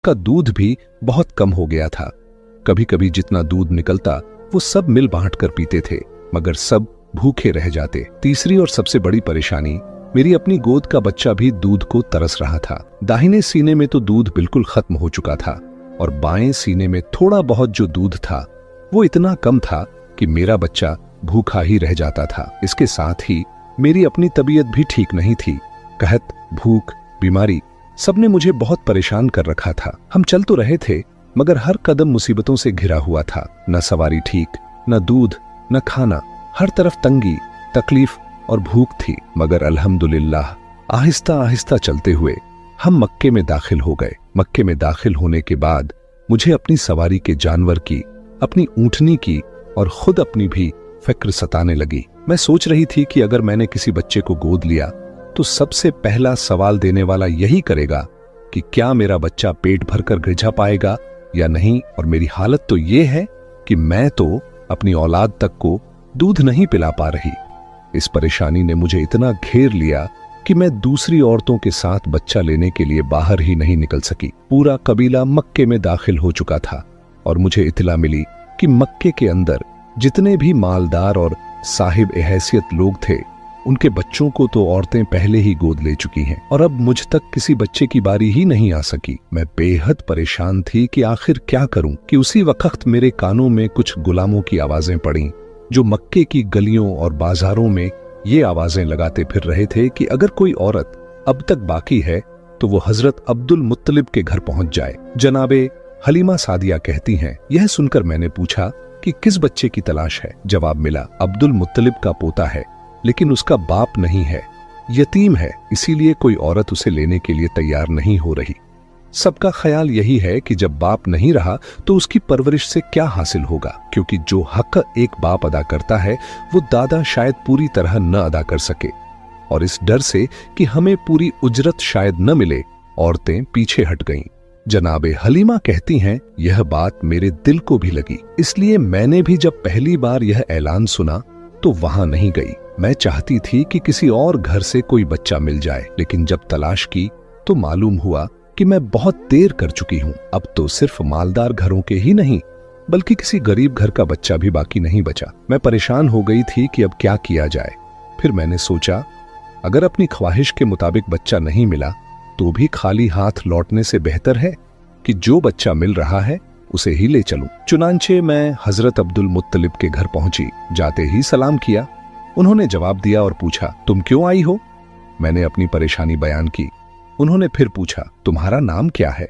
का दूध भी बहुत कम हो गया था। कभी कभी जितना दूध निकलता वो सब मिल बांट कर पीते थे, मगर सब भूखे रह जाते। तीसरी और सबसे बड़ी परेशानी, मेरी अपनी गोद का बच्चा भी दूध को तरस रहा था। दाहिने सीने में तो दूध बिल्कुल खत्म हो चुका था और बाएं सीने में थोड़ा बहुत जो दूध था वो इतना कम था कि मेरा बच्चा भूखा ही रह जाता था। इसके साथ ही मेरी अपनी तबीयत भी ठीक नहीं थी। कहत, भूख, बीमारी सबने मुझे बहुत परेशान कर रखा था। हम चल तो रहे थे मगर हर कदम मुसीबतों से घिरा हुआ था। न सवारी ठीक, न दूध, न खाना, हर तरफ तंगी, तकलीफ और भूख थी। मगर अल्हम्दुलिल्लाह आहिस्ता आहिस्ता चलते हुए हम मक्के में दाखिल हो गए। मक्के में दाखिल होने के बाद मुझे अपनी सवारी के जानवर की, अपनी ऊंटनी की और खुद अपनी भी फिक्र सताने लगी। मैं सोच रही थी कि अगर मैंने किसी बच्चे को गोद लिया तो सबसे पहला सवाल देने वाला यही करेगा कि क्या मेरा बच्चा पेट भरकर गिरजा पाएगा या नहीं। और मेरी हालत तो ये है कि मैं तो अपनी औलाद तक को दूध नहीं पिला पा रही। इस परेशानी ने मुझे इतना घेर लिया कि मैं दूसरी औरतों के साथ बच्चा लेने के लिए बाहर ही नहीं निकल सकी। पूरा कबीला मक्के में दाखिल हो चुका था और मुझे इत्तला मिली कि मक्के के अंदर जितने भी मालदार और साहिब हैसियत लोग थे उनके बच्चों को तो औरतें पहले ही गोद ले चुकी हैं और अब मुझ तक किसी बच्चे की बारी ही नहीं आ सकी। मैं बेहद परेशान थी कि आखिर क्या करूं कि उसी वक्त मेरे कानों में कुछ गुलामों की आवाजें पड़ीं जो मक्के की गलियों और बाजारों में ये आवाजें लगाते फिर रहे थे कि अगर कोई औरत अब तक बाकी है तो वो हजरत अब्दुल मुत्तलिब के घर पहुंच जाए। जनाबे हलीमा सादिया कहती हैं, यह सुनकर मैंने पूछा कि किस बच्चे की तलाश है। जवाब मिला, अब्दुल मुत्तलिब का पोता है लेकिन उसका बाप नहीं है, यतीम है, इसीलिए कोई औरत उसे लेने के लिए तैयार नहीं हो रही। सबका ख्याल यही है कि जब बाप नहीं रहा तो उसकी परवरिश से क्या हासिल होगा, क्योंकि जो हक एक बाप अदा करता है वो दादा शायद पूरी तरह न अदा कर सके। और इस डर से कि हमें पूरी उजरत शायद न मिले, औरतें पीछे हट गईं। जनाबे हलीमा कहती हैं, यह बात मेरे दिल को भी लगी, इसलिए मैंने भी जब पहली बार यह ऐलान सुना तो वहां नहीं गई। मैं चाहती थी कि किसी और घर से कोई बच्चा मिल जाए, लेकिन जब तलाश की तो मालूम हुआ कि मैं बहुत देर कर चुकी हूँ। अब तो सिर्फ मालदार घरों के ही नहीं बल्कि किसी गरीब घर का बच्चा भी बाकी नहीं बचा। मैं परेशान हो गई थी कि अब क्या किया जाए। फिर मैंने सोचा, अगर अपनी ख्वाहिश के मुताबिक बच्चा नहीं मिला तो भी खाली हाथ लौटने से बेहतर है कि जो बच्चा मिल रहा है उसे ही ले चलूं। चुनांचे मैं हजरत अब्दुल मुत्तलिब के घर पहुंची। जाते ही सलाम किया। उन्होंने जवाब दिया और पूछा, तुम क्यों आई हो? मैंने अपनी परेशानी बयान की। उन्होंने फिर पूछा, तुम्हारा नाम क्या है?